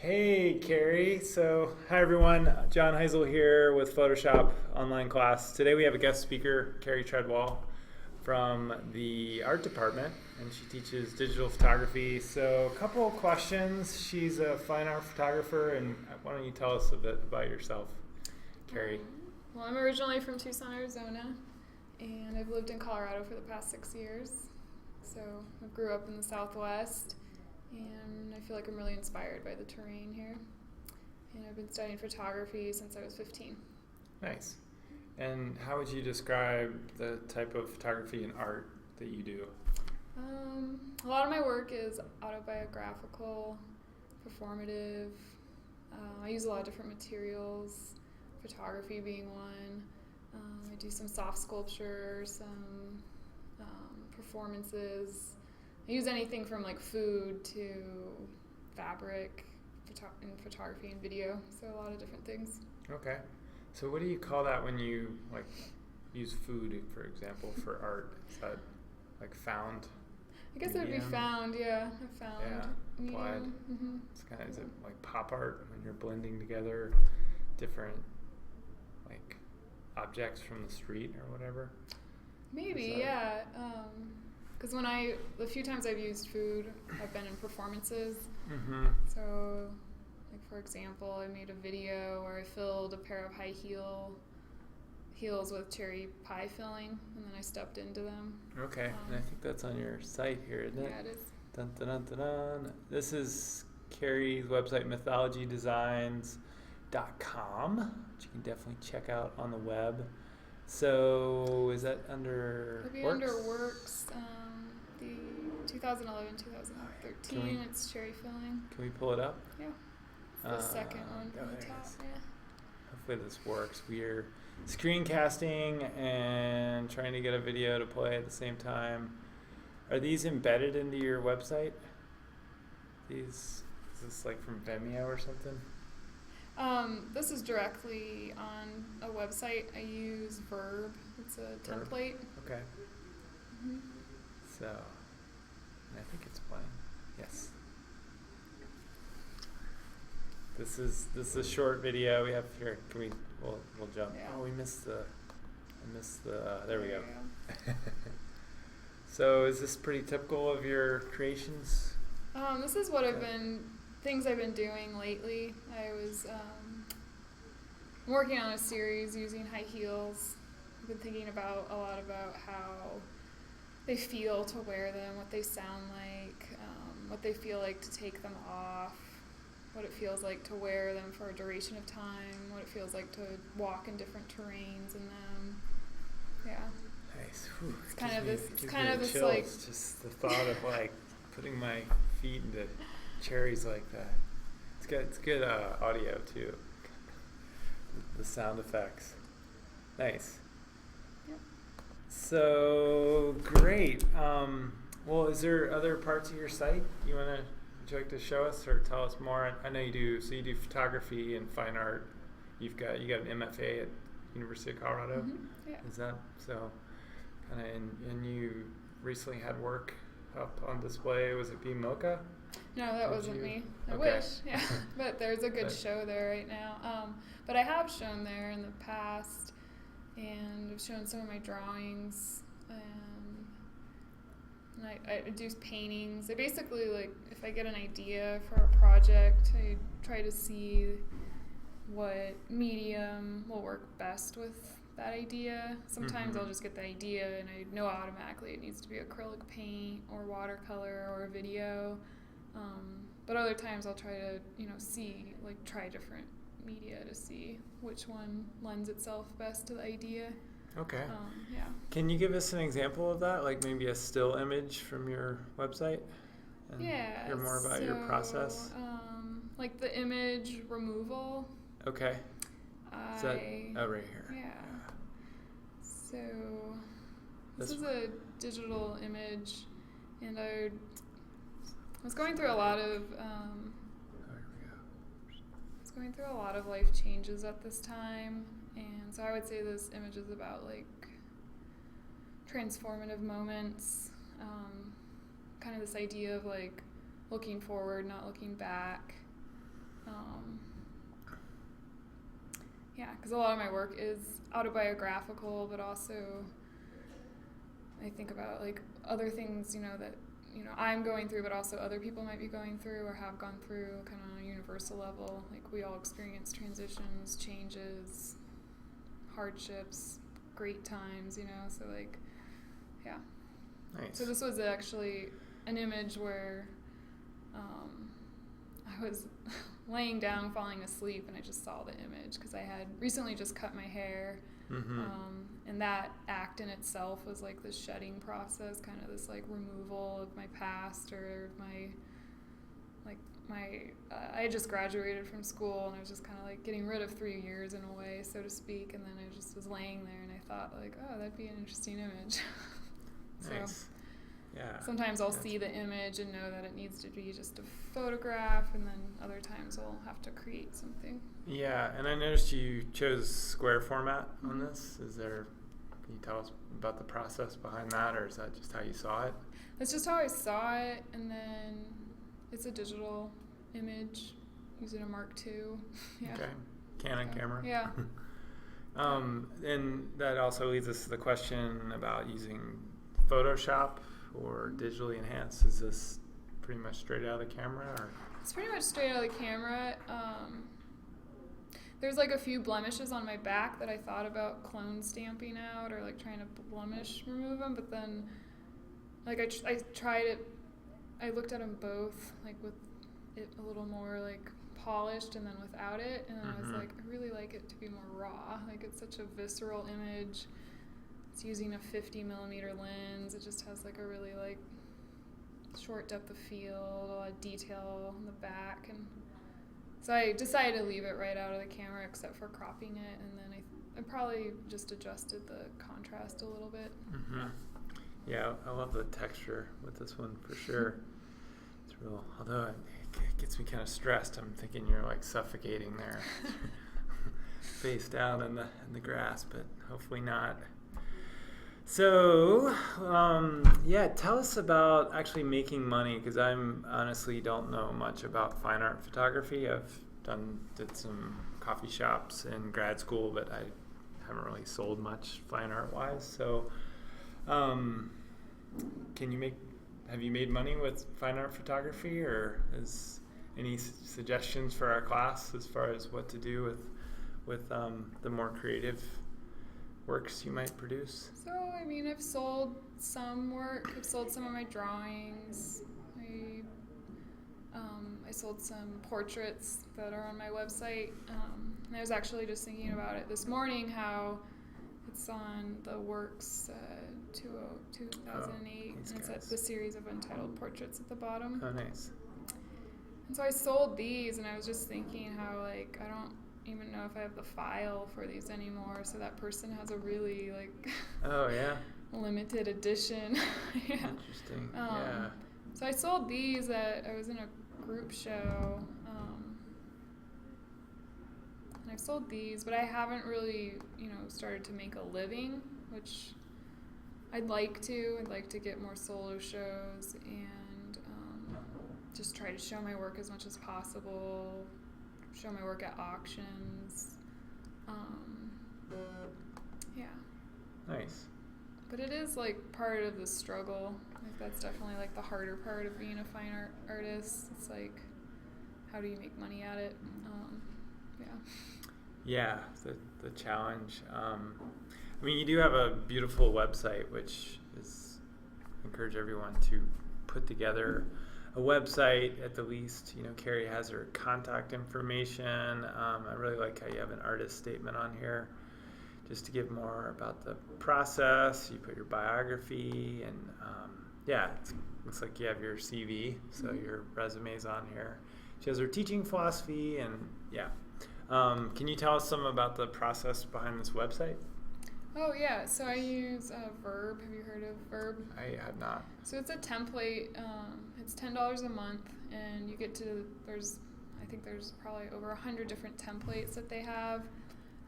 Hey, Kari. Hi everyone. John Heisel here with Photoshop online class. Today we have a guest speaker, Kari Treadwell, from the art department, and she teaches digital photography. So, a couple of questions. She's a fine art photographer, and why don't you tell us a bit about yourself, Kari? Well, I'm originally from Tucson, Arizona, and I've lived in Colorado for the past 6 years. So, I grew up in the Southwest. And I feel like I'm really inspired by the terrain here. And I've been studying photography since I was 15. Nice. And how would you describe the type of photography and art that you do? A lot of my work is autobiographical, performative. I use a lot of different materials, photography being one. I do some soft sculpture, some performances. I use anything from like food to fabric in photography and video, so a lot of different things. Okay. So what do you call that when you like use food, for example, for art? Is that like found? I guess it would be found, yeah. I found. Yeah, applied. Mm-hmm. It's kind of, is it like pop art when you're blending together different like objects from the street or whatever? Maybe, yeah. Because the few times I've used food, I've been in performances. Mm-hmm. So, like for example, I made a video where I filled a pair of high heels with cherry pie filling, and then I stepped into them. Okay, and I think that's on your site here, isn't it? Yeah, it is. Dun, dun, dun, dun, dun. This is Kari's website, mythologydesigns.com, which you can definitely check out on the web. So, is that under It'll be Works? under Works, the 2011-2013, it's cherry filling. Can we pull it up? Yeah. It's the second one from the top, yeah. Hopefully this works. We're screencasting and trying to get a video to play at the same time. Are these embedded into your website? Is this like from Vimeo or something? This is directly on a website. I use Verb. It's a template. Okay. Mm-hmm. So, I think it's playing. Yes. This is a short video we have here. We'll jump. Yeah. Oh, I missed the there we go. So, is this pretty typical of your creations? This is what things I've been doing lately. I was working on a series using high heels. I've been thinking a lot about how they feel to wear them, what they sound like, what they feel like to take them off, what it feels like to wear them for a duration of time, what it feels like to walk in different terrains in them. Yeah. Nice. Whew. It's kind of this chills, like just the thought of like putting my feet into cherries like that. It's good audio too. The sound effects. Nice. Yep. So great. Well, is there other parts of your site would you like to show us or tell us more? I know you do. So you do photography and fine art. You got an MFA at University of Colorado. Mm-hmm. Yeah. Is that so? Kind of, and you recently had work up on display. Was it BMocha? No, that wasn't me. I Okay. wish, yeah. But there's a good show there right now. But I have shown there in the past, and I've shown some of my drawings. And I do paintings. I basically, like, if I get an idea for a project, I try to see what medium will work best with that idea. Sometimes I'll just get the idea and I know automatically it needs to be acrylic paint or watercolor or a video. But other times I'll try to, try different media to see which one lends itself best to the idea. Okay. Yeah. Can you give us an example of that, like maybe a still image from your website? And hear more about your process? Like the image removal. Okay. Is that right here? Yeah. So this is a digital image, and I was going through a lot of life changes at this time, and so I would say this image is about like transformative moments, kind of this idea of like looking forward, not looking back. Yeah, because a lot of my work is autobiographical, but also I think about like other things, that I'm going through, but also other people might be going through or have gone through, kind of on a universal level. Like we all experience transitions, changes, hardships, great times, So like, yeah. Nice. So this was actually an image where I was laying down, falling asleep, and I just saw the image because I had recently just cut my hair. Mm-hmm. And that act in itself was like this shedding process, kind of this like removal of my past or I had just graduated from school and I was just kind of like getting rid of 3 years in a way, so to speak. And then I just was laying there and I thought like, oh, that'd be an interesting image. Nice. So yeah. sometimes I'll see the image and know that it needs to be just a photograph, and then other times I'll have to create something. Yeah, and I noticed you chose square format on this. Can you tell us about the process behind that, or is that just how you saw it? That's just how I saw it, and then it's a digital image using a Mark II. Yeah. Okay. Canon camera. Yeah. And that also leads us to the question about using Photoshop or digitally enhanced. Is this pretty much straight out of the camera? Or? It's pretty much straight out of the camera. There's like a few blemishes on my back that I thought about clone stamping out or like trying to blemish remove them, but then like I tried it. I looked at them both, like with it a little more like polished and then without it, and then I was like, I really like it to be more raw. Like it's such a visceral image. It's using a 50mm lens. It just has like a really like short depth of field, a lot of detail in the back, and so I decided to leave it right out of the camera except for cropping it, and then I probably just adjusted the contrast a little bit. Mm-hmm. Yeah, I love the texture with this one for sure. It's real, although it gets me kind of stressed. I'm thinking you're like suffocating there, face down in the grass, but hopefully not. So, tell us about actually making money, because I honestly don't know much about fine art photography. I've did some coffee shops in grad school, but I haven't really sold much fine art wise. So, have you made money with fine art photography, or is any suggestions for our class as far as what to do with the more creative works you might produce? So, I mean, I've sold some work. I've sold some of my drawings. I sold some portraits that are on my website. And I was actually just thinking about it this morning, how it's on the Works 2008, and it's at the series of untitled portraits at the bottom. Oh, nice. And so I sold these, and I was just thinking how, like, I don't even know if I have the file for these anymore, so that person has a really like oh yeah limited edition. Yeah. Interesting. Yeah. So I sold these I was in a group show, and I've sold these, but I haven't really started to make a living, which I'd like to get more solo shows and just try to show my work as much as possible, show my work at auctions. Yeah. Nice. But it is like part of the struggle. Like that's definitely like the harder part of being a fine art artist. It's like, how do you make money at it? Yeah, the challenge. I mean, you do have a beautiful website, which is encourage everyone to put together a website at the least. Kari has her contact information. I really like how you have an artist statement on here, just to give more about the process. You put your biography, and it looks like you have your CV, so your resume's on here. She has her teaching philosophy, and can you tell us some about the process behind this website? Oh yeah, so I use Verb. Have you heard of Verb? I have not. So it's a template. It's $10 a month, and you get to I think there's probably over 100 different templates that they have.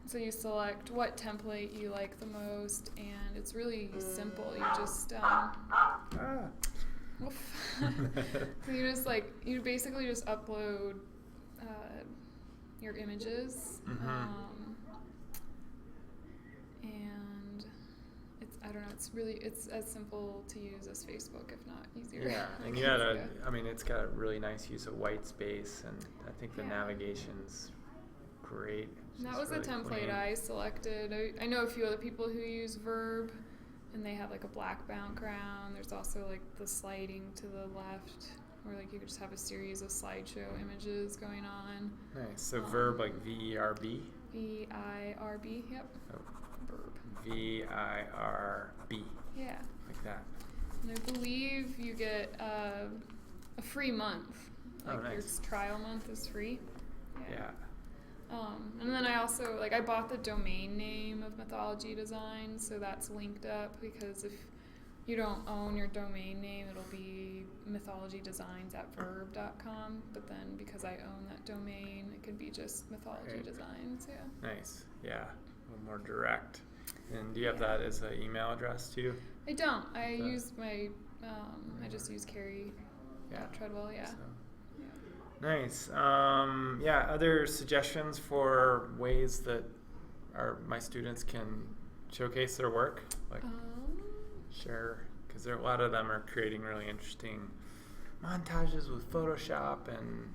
So you select what template you like the most, and it's really simple. You just so you basically just upload your images. And I don't know, it's as simple to use as Facebook, if not easier. Yeah, and it's got a really nice use of white space, and I think the navigation's great. And that was really the template clean. I selected. I know a few other people who use Verb, and they have like a black background. There's also like the sliding to the left, where like you could just have a series of slideshow images going on. Nice. So Verb, like V-E-R-B? V-I-R-B, yep. Oh. Verb. V-I-R-B. Yeah. Like that. And I believe you get a free month. Like nice. Your trial month is free. Yeah. And then I also, I bought the domain name of Mythology Design, so that's linked up, because if you don't own your domain name, it'll be mythologydesigns@verb.com, but then because I own that domain, it could be just Mythology Designs, yeah. Nice, yeah, a little more direct. And do you have that as an email address too? I don't. I use my, I just use Kari Treadwell, yeah. So. Nice. Other suggestions for ways that my students can showcase their work? Share, because a lot of them are creating really interesting montages with Photoshop, and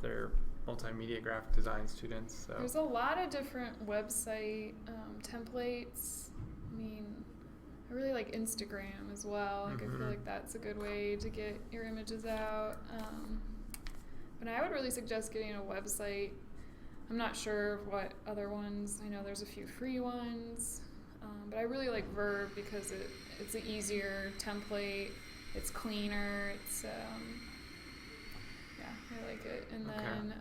they're multimedia graphic design students. So there's a lot of different website templates. I mean, I really like Instagram as well. I feel like that's a good way to get your images out. But I would really suggest getting a website. I'm not sure of what other ones. I know there's a few free ones. But I really like Verb because it's an easier template. It's cleaner. It's, I like it. And then,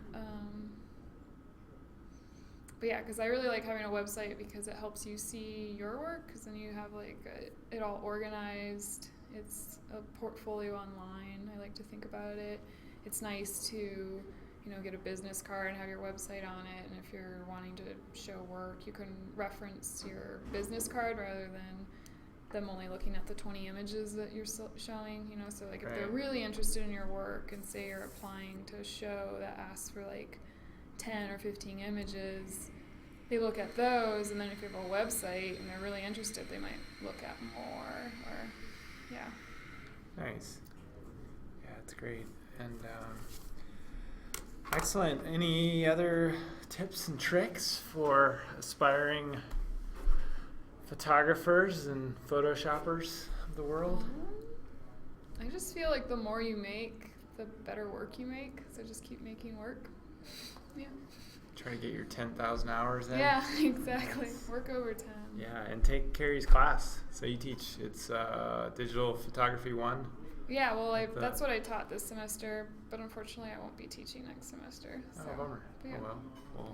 but yeah, because I really like having a website because it helps you see your work, because then you have it all organized. It's a portfolio online. I like to think about it. It's nice to, get a business card and have your website on it. And if you're wanting to show work, you can reference your business card rather than them only looking at the 20 images that you're showing. So if they're really interested in your work, and say you're applying to a show that asks for 10 or 15 images, they look at those, and then if you have a website and they're really interested, they might look at more. Nice. Yeah, it's great. And excellent. Any other tips and tricks for aspiring photographers and photoshoppers of the world? I just feel like the more you make, the better work you make. So just keep making work. Yeah. Try to get your 10,000 hours in. Yeah, exactly. Work overtime. Yeah, and take Kari's class. So you teach, it's Digital Photography 1. Yeah, well, that's what I taught this semester, but unfortunately I won't be teaching next semester. So. Oh, bummer. Yeah. Oh, well.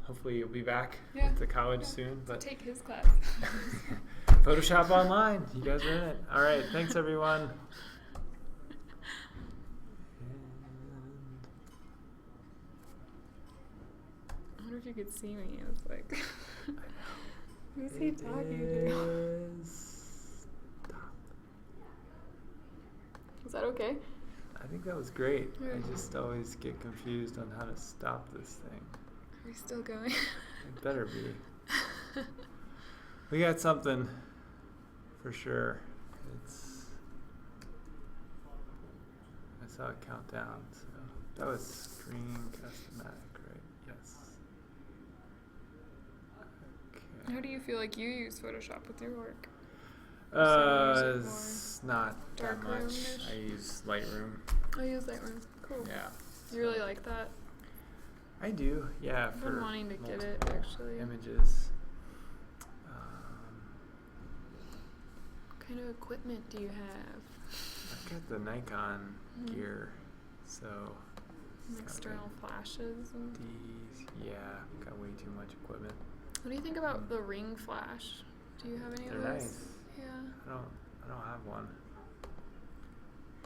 Hopefully you'll be back to college soon. But take his class. Photoshop Online. You guys are in it. All right. Thanks, everyone. I wonder if you could see me. It's who's he talking to? Is that okay? I think that was great. I just always get confused on how to stop this thing. Are we still going? It better be. We got something for sure. I saw it count down. So that was screen customatic, right? Yes. Okay. How do you feel like you use Photoshop with your work? It's not that much. Dark-room-ish? I use Lightroom. I use Lightroom. Cool. Yeah. You really like that? I do, yeah. I've been wanting to get it, actually. Images. What kind of equipment do you have? I've got the Nikon gear, so. External flashes. I've got way too much equipment. What do you think about the ring flash? Do you have any of those? They're nice. Yeah. I don't have one.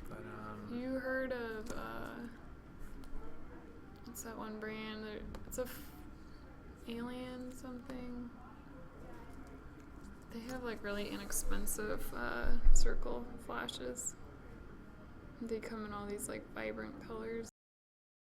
But you heard of what's that one brand? It's Alien something. They have really inexpensive circle flashes. They come in all these vibrant colors.